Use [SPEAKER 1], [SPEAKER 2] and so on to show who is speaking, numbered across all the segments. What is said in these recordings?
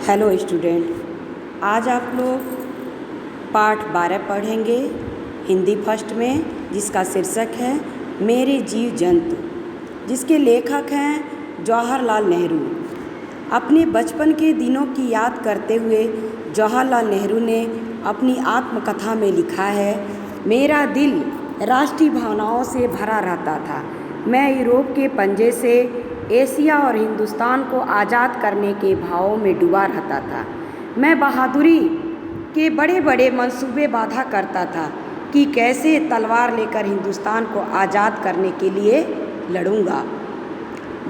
[SPEAKER 1] Hello student, आज आप लोग पाठ 12 पढ़ेंगे हिंदी फर्स्ट में, जिसका शीर्षक है मेरे जीव जंतु, जिसके लेखक हैं जवाहरलाल नेहरू। अपने बचपन के दिनों की याद करते हुए जवाहरलाल नेहरू ने अपनी आत्मकथा में लिखा है, मेरा दिल राष्ट्रीय भावनाओं से भरा रहता था। मैं यूरोप के पंजे से एशिया और हिंदुस्तान को आज़ाद करने के भावों में डूबा रहता था। मैं बहादुरी के बड़े बड़े मंसूबे बांधा करता था कि कैसे तलवार लेकर हिंदुस्तान को आज़ाद करने के लिए लड़ूंगा।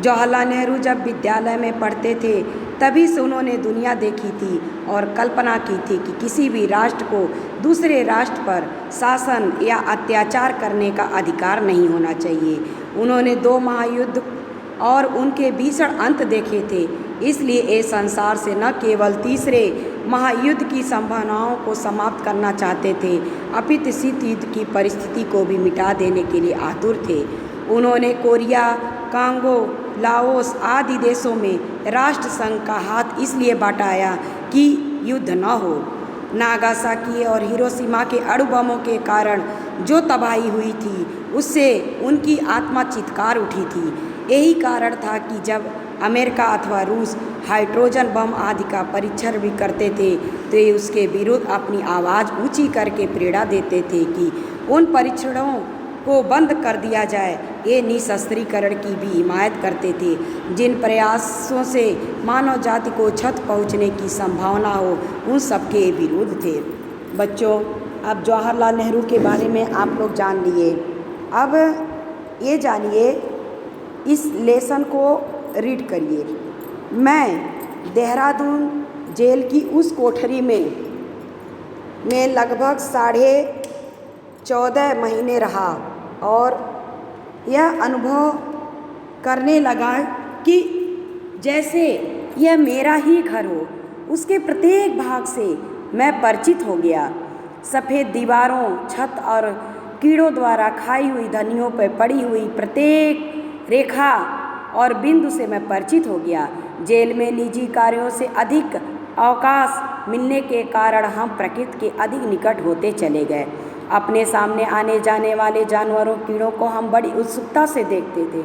[SPEAKER 1] जवाहरलाल नेहरू जब विद्यालय में पढ़ते थे तभी से उन्होंने दुनिया देखी थी और कल्पना की थी कि किसी भी राष्ट्र को दूसरे राष्ट्र पर शासन या अत्याचार करने का अधिकार नहीं होना चाहिए। उन्होंने 2 महायुद्ध और उनके भीषण अंत देखे थे, इसलिए ये संसार से न केवल तीसरे महायुद्ध की संभावनाओं को समाप्त करना चाहते थे, अपितु शीत युद्ध की परिस्थिति को भी मिटा देने के लिए आतुर थे। उन्होंने कोरिया, कांगो, लाओस आदि देशों में राष्ट्र संघ का हाथ इसलिए बटाया कि युद्ध न हो। नागासाकी और हिरोशिमा के अणु बमों के कारण जो तबाही हुई थी, उससे उनकी आत्मा चित्कार उठी थी। यही कारण था कि जब अमेरिका अथवा रूस हाइड्रोजन बम आदि का परीक्षण भी करते थे तो ये उसके विरुद्ध अपनी आवाज़ ऊंची करके प्रेरणा देते थे कि उन परीक्षणों को बंद कर दिया जाए। ये निशस्त्रीकरण की भी हिमायत करते थे, जिन प्रयासों से मानव जाति को छत पहुंचने की संभावना हो, उन सबके विरुद्ध थे। बच्चों, अब जवाहरलाल नेहरू के बारे में आप लोग जान लिए। अब ये जानिए, इस लेसन को रीड करिए। मैं देहरादून जेल की उस कोठरी में लगभग 14.5 महीने रहा और यह अनुभव करने लगा कि जैसे यह मेरा ही घर हो। उसके प्रत्येक भाग से मैं परिचित हो गया। सफ़ेद दीवारों, छत और कीड़ों द्वारा खाई हुई धनियों पर पड़ी हुई प्रत्येक रेखा और बिंदु से मैं परिचित हो गया। जेल में निजी कार्यों से अधिक अवकाश मिलने के कारण हम प्रकृति के अधिक निकट होते चले गए। अपने सामने आने जाने वाले जानवरों, कीड़ों को हम बड़ी उत्सुकता से देखते थे।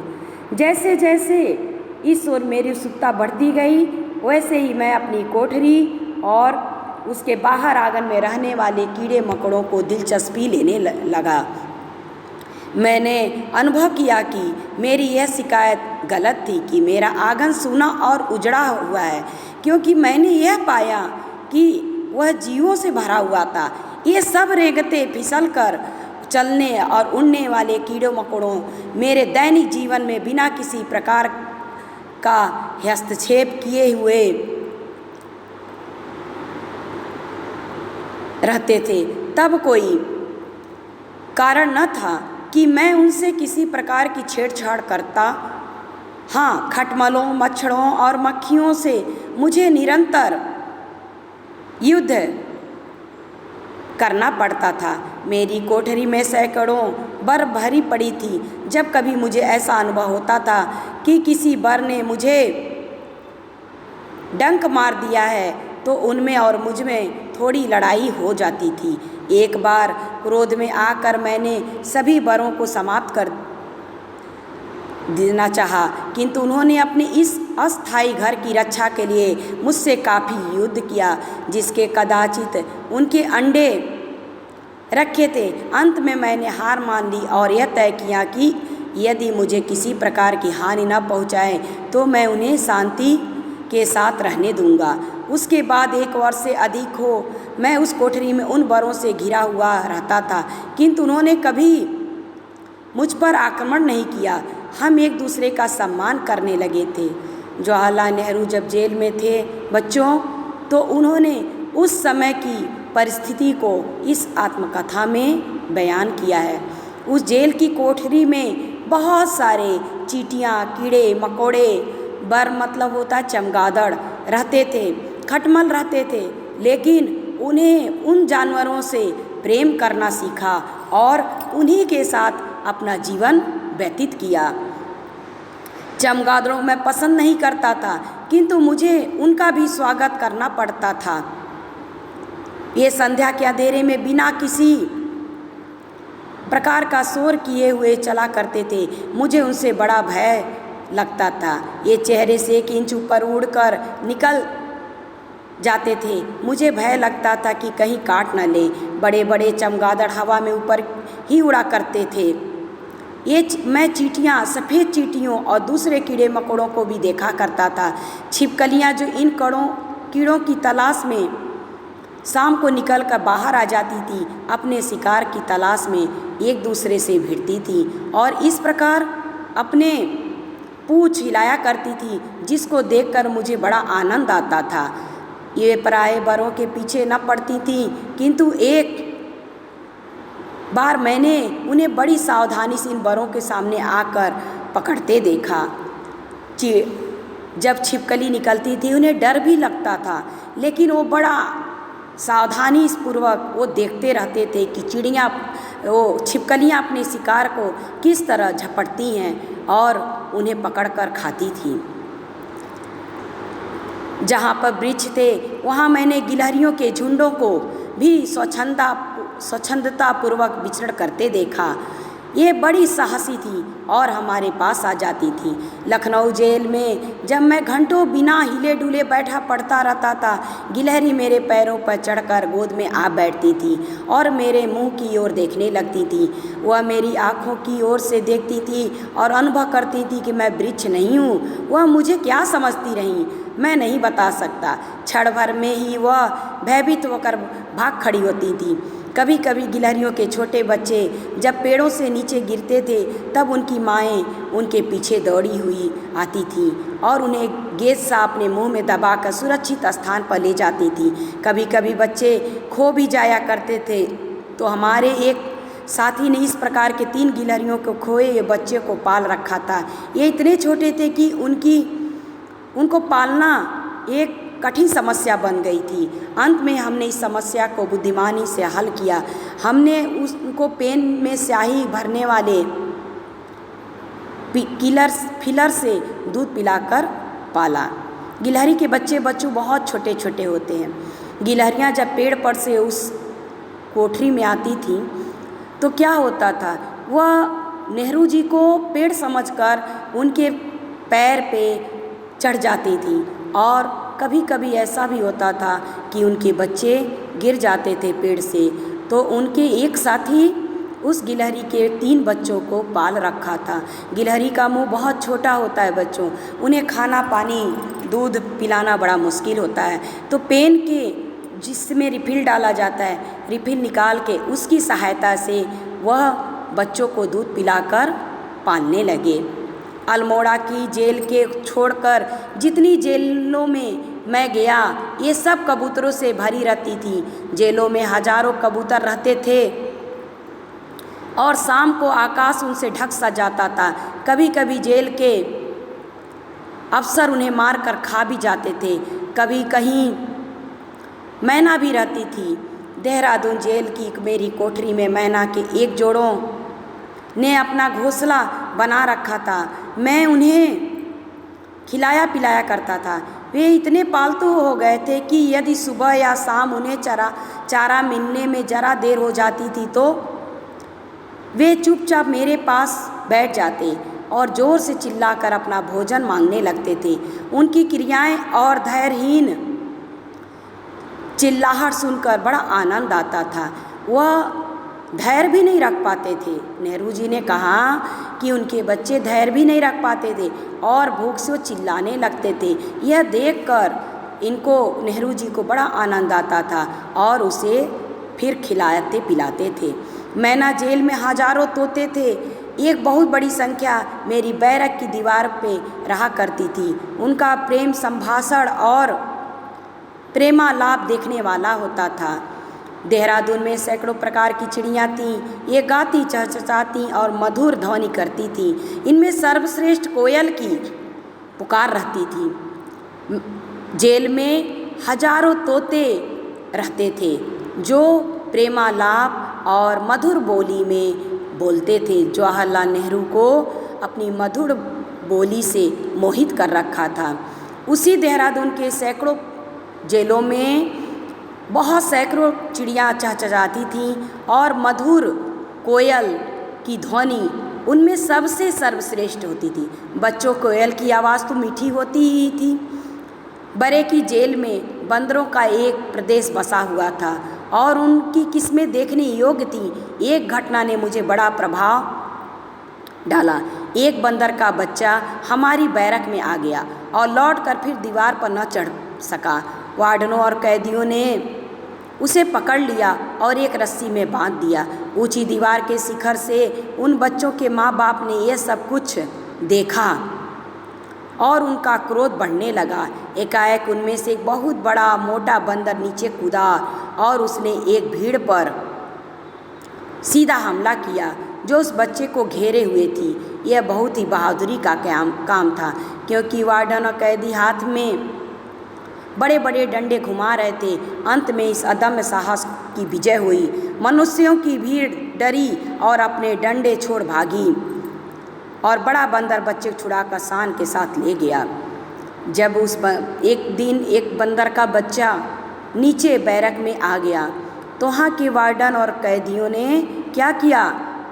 [SPEAKER 1] जैसे जैसे इस ओर मेरी उत्सुकता बढ़ती गई, वैसे ही मैं अपनी कोठरी और उसके बाहर आंगन में रहने वाले कीड़े मकोड़ों को दिलचस्पी लेने लगा। मैंने अनुभव किया कि मेरी यह शिकायत गलत थी कि मेरा आंगन सूना और उजड़ा हुआ है, क्योंकि मैंने यह पाया कि वह जीवों से भरा हुआ था। ये सब रेंगते फिसलकर चलने और उड़ने वाले कीड़ों मकोड़ों मेरे दैनिक जीवन में बिना किसी प्रकार का हस्तक्षेप किए हुए रहते थे। तब कोई कारण न था कि मैं उनसे किसी प्रकार की छेड़छाड़ करता। हाँ, खटमलों, मच्छरों और मक्खियों से मुझे निरंतर युद्ध करना पड़ता था। मेरी कोठरी में सैकड़ों बर्फ भरी पड़ी थी। जब कभी मुझे ऐसा अनुभव होता था कि किसी बर ने मुझे डंक मार दिया है, तो उनमें और मुझ में थोड़ी लड़ाई हो जाती थी। एक बार क्रोध में आकर मैंने सभी बरों को समाप्त कर देना चाहा, किंतु उन्होंने अपने इस अस्थायी घर की रक्षा के लिए मुझसे काफ़ी युद्ध किया, जिसके कदाचित उनके अंडे रखे थे। अंत में मैंने हार मान ली और यह तय किया कि यदि मुझे किसी प्रकार की हानि न पहुंचाए तो मैं उन्हें शांति के साथ रहने दूंगा। उसके बाद 1 वर्ष से अधिक हो मैं उस कोठरी में उन बरों से घिरा हुआ रहता था, किंतु उन्होंने कभी मुझ पर आक्रमण नहीं किया। हम एक दूसरे का सम्मान करने लगे थे। जवाहरलाल नेहरू जब जेल में थे बच्चों, तो उन्होंने उस समय की परिस्थिति को इस आत्मकथा में बयान किया है। उस जेल की कोठरी में बहुत सारे चींटियाँ, कीड़े मकोड़े, बर मतलब होता चमगादड़ रहते थे, खटमल रहते थे, लेकिन उन्हें उन जानवरों से प्रेम करना सीखा और उन्हीं के साथ अपना जीवन व्यतीत किया। चमगादड़ों मैं पसंद नहीं करता था, किंतु मुझे उनका भी स्वागत करना पड़ता था। ये संध्या के अंधेरे में बिना किसी प्रकार का शोर किए हुए चला करते थे। मुझे उनसे बड़ा भय लगता था। ये चेहरे से 1 इंच ऊपर उड़कर निकल जाते थे। मुझे भय लगता था कि कहीं काट न ले। बड़े बड़े चमगादड़ हवा में ऊपर ही उड़ा करते थे। मैं चींटियाँ, सफ़ेद चींटियों और दूसरे कीड़े मकोड़ों को भी देखा करता था। छिपकलियाँ जो इन कीड़ों की तलाश में शाम को निकलकर बाहर आ जाती थी, अपने शिकार की तलाश में एक दूसरे से भिड़ती थी और इस प्रकार अपने पूँछ हिलाया करती थी, जिसको देखकर मुझे बड़ा आनंद आता था। ये पराये बरों के पीछे न पड़ती थी, किंतु एक बार मैंने उन्हें बड़ी सावधानी से इन बरों के सामने आकर पकड़ते देखा। जब छिपकली निकलती थी उन्हें डर भी लगता था, लेकिन वो बड़ा सावधानी पूर्वक वो देखते रहते थे कि छिपकलियाँ अपने शिकार को किस तरह झपटती हैं और उन्हें पकड़कर खाती थीं। जहाँ पर वृक्ष थे वहाँ मैंने गिलहरियों के झुंडों को भी स्वच्छंदतापूर्वक विचरण करते देखा। ये बड़ी साहसी थी और हमारे पास आ जाती थी। लखनऊ जेल में जब मैं घंटों बिना हिले डुले बैठा पढ़ता रहता था, गिलहरी मेरे पैरों पर चढ़कर गोद में आ बैठती थी और मेरे मुंह की ओर देखने लगती थी। वह मेरी आँखों की ओर से देखती थी और अनुभव करती थी कि मैं वृक्ष नहीं हूँ। वह मुझे क्या समझती रही मैं नहीं बता सकता। क्षण भर में ही वह भयभीत होकर भाग खड़ी होती थी। कभी कभी गिलहरियों के छोटे बच्चे जब पेड़ों से नीचे गिरते थे, तब उनकी माएँ उनके पीछे दौड़ी हुई आती थीं और उन्हें गेंद सा अपने मुंह में दबाकर सुरक्षित स्थान पर ले जाती थी। कभी कभी बच्चे खो भी जाया करते थे, तो हमारे एक साथी ने इस प्रकार के 3 गिलहरियों को खोए हुए बच्चे को पाल रखा था। ये इतने छोटे थे कि उनको पालना एक कठिन समस्या बन गई थी। अंत में हमने इस समस्या को बुद्धिमानी से हल किया। हमने उनको पेन में स्याही भरने वाले फिलर से दूध पिलाकर पाला। गिलहरी के बच्चों बहुत छोटे छोटे होते हैं। गिलहरियाँ जब पेड़ पर से उस कोठरी में आती थीं तो क्या होता था, वह नेहरू जी को पेड़ समझकर उनके पैर पे चढ़ जाती थी और कभी कभी ऐसा भी होता था कि उनके बच्चे गिर जाते थे पेड़ से, तो उनके एक साथी उस गिलहरी के 3 बच्चों को पाल रखा था। गिलहरी का मुंह बहुत छोटा होता है बच्चों, उन्हें खाना पानी दूध पिलाना बड़ा मुश्किल होता है, तो पेन के जिसमें रिफिल डाला जाता है, रिफिल निकाल के उसकी सहायता से वह बच्चों को दूध पिलाकर पालने लगे। अल्मोड़ा की जेल के छोड़कर जितनी जेलों में मैं गया, ये सब कबूतरों से भरी रहती थी। जेलों में हजारों कबूतर रहते थे और शाम को आकाश उनसे ढक सा जाता था। कभी कभी जेल के अफसर उन्हें मार कर खा भी जाते थे। कभी कहीं मैना भी रहती थी। देहरादून जेल की मेरी कोठरी में मैना के 1 जोड़ों ने अपना घोंसला बना रखा था। मैं उन्हें खिलाया पिलाया करता था। वे इतने पालतू हो गए थे कि यदि सुबह या शाम उन्हें चारा मिलने में जरा देर हो जाती थी तो वे चुपचाप मेरे पास बैठ जाते और ज़ोर से चिल्लाकर अपना भोजन मांगने लगते थे। उनकी क्रियाएं और धैर्यहीन चिल्लाहट सुनकर बड़ा आनंद आता था। वह धैर्य भी नहीं रख पाते थे। नेहरू जी ने कहा कि उनके बच्चे धैर्य भी नहीं रख पाते थे और भूख से वो चिल्लाने लगते थे। यह देखकर इनको नेहरू जी को बड़ा आनंद आता था और उसे फिर खिलाते पिलाते थे। मैना जेल में हजारों तोते थे। एक बहुत बड़ी संख्या मेरी बैरक की दीवार पे रहा करती थी। उनका प्रेम संभाषण और प्रेमालाप देखने वाला होता था। देहरादून में सैकड़ों प्रकार की चिड़ियाँ थीं। ये गाती चहचहाती और मधुर ध्वनि करती थीं। इनमें सर्वश्रेष्ठ कोयल की पुकार रहती थी। जेल में हजारों तोते रहते थे जो प्रेमालाप और मधुर बोली में बोलते थे। जवाहरलाल नेहरू को अपनी मधुर बोली से मोहित कर रखा था। उसी देहरादून के सैकड़ों जेलों में बहुत सैकड़ों चिड़ियाँ चहचहाती थीं और मधुर कोयल की ध्वनि उनमें सबसे सर्वश्रेष्ठ होती थी। बच्चों, कोयल की आवाज़ तो मीठी होती ही थी। बरे की जेल में बंदरों का एक प्रदेश बसा हुआ था और उनकी किस्में देखने योग्य थी। एक घटना ने मुझे बड़ा प्रभाव डाला। एक बंदर का बच्चा हमारी बैरक में आ गया और लौटकर फिर दीवार पर न चढ़ सका। वार्डनों और कैदियों ने उसे पकड़ लिया और एक रस्सी में बांध दिया। ऊंची दीवार के शिखर से उन बच्चों के माँ बाप ने यह सब कुछ देखा और उनका क्रोध बढ़ने लगा। एकाएक उनमें से एक बहुत बड़ा मोटा बंदर नीचे कूदा और उसने एक भीड़ पर सीधा हमला किया जो उस बच्चे को घेरे हुए थी। यह बहुत ही बहादुरी का काम था, क्योंकि वार्डन और कैदी हाथ में बड़े बड़े डंडे घुमा रहे थे। अंत में इस अदम्य साहस की विजय हुई। मनुष्यों की भीड़ डरी और अपने डंडे छोड़ भागी और बड़ा बंदर बच्चे को छुड़ाकर शान के साथ ले गया। जब एक दिन एक बंदर का बच्चा नीचे बैरक में आ गया तो वहाँ के वार्डन और कैदियों ने क्या किया,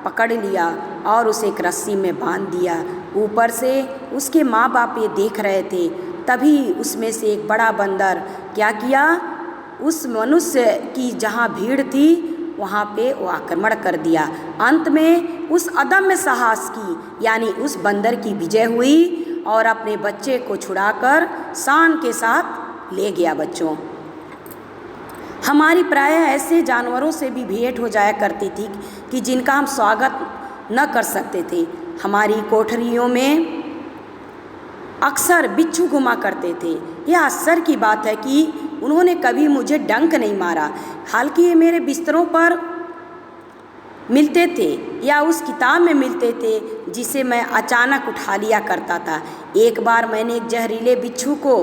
[SPEAKER 1] पकड़ लिया और उसे एक रस्सी में बांध दिया। ऊपर से उसके माँ बाप ये देख रहे थे। तभी उसमें से एक बड़ा बंदर क्या किया, उस मनुष्य की जहाँ भीड़ थी वहाँ पे वो आक्रमण कर दिया। अंत में उस अदम्य साहस की यानी उस बंदर की विजय हुई और अपने बच्चे को छुड़ाकर शान के साथ ले गया। बच्चों, हमारी प्रायः ऐसे जानवरों से भी भेंट हो जाया करती थी कि जिनका हम स्वागत न कर सकते थे। हमारी कोठरियों में अक्सर बिच्छू घुमा करते थे। यह आश्चर्य की बात है कि उन्होंने कभी मुझे डंक नहीं मारा। हालांकि ये मेरे बिस्तरों पर मिलते थे या उस किताब में मिलते थे जिसे मैं अचानक उठा लिया करता था। एक बार मैंने एक जहरीले बिच्छू को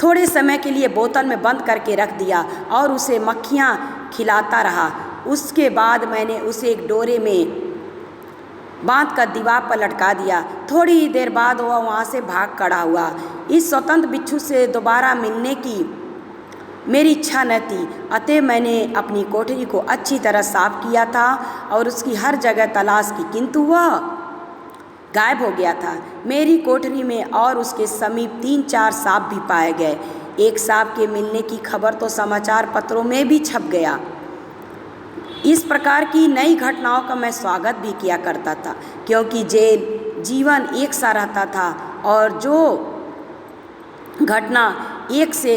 [SPEAKER 1] थोड़े समय के लिए बोतल में बंद करके रख दिया और उसे मक्खियाँ खिलाता रहा। उसके बाद मैंने उसे एक डोरे में बांध कर दीवार पर लटका दिया। थोड़ी ही देर बाद वह वहाँ से भाग खड़ा हुआ। इस स्वतंत्र बिच्छू से दोबारा मिलने की मेरी इच्छा न थी, अतः मैंने अपनी कोठरी को अच्छी तरह साफ किया था और उसकी हर जगह तलाश की, किंतु वह गायब हो गया था। मेरी कोठरी में और उसके समीप 3-4 सांप भी पाए गए। एक सांप के मिलने की खबर तो समाचार पत्रों में भी छप गया। इस प्रकार की नई घटनाओं का मैं स्वागत भी किया करता था, क्योंकि जेल जीवन एक सा रहता था और जो घटना एक से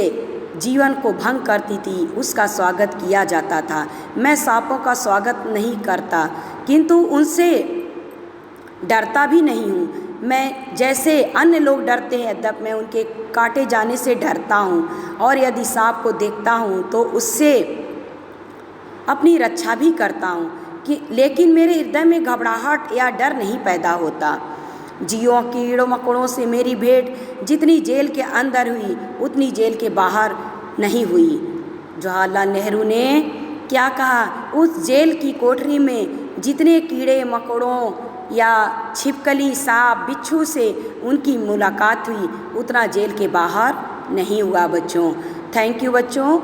[SPEAKER 1] जीवन को भंग करती थी उसका स्वागत किया जाता था। मैं सांपों का स्वागत नहीं करता, किंतु उनसे डरता भी नहीं हूँ। मैं जैसे अन्य लोग डरते हैं तब मैं उनके काटे जाने से डरता हूँ और यदि सांप को देखता हूँ तो उससे अपनी रक्षा भी करता हूँ लेकिन मेरे हृदय में घबराहट या डर नहीं पैदा होता। जीवों, कीड़ों मकोड़ों से मेरी भेंट जितनी जेल के अंदर हुई उतनी जेल के बाहर नहीं हुई। जवाहरलाल नेहरू ने क्या कहा, उस जेल की कोठरी में जितने कीड़े मकोड़ों या छिपकली, सांप, बिच्छू से उनकी मुलाकात हुई उतना जेल के बाहर नहीं हुआ। बच्चों, थैंक यू बच्चों।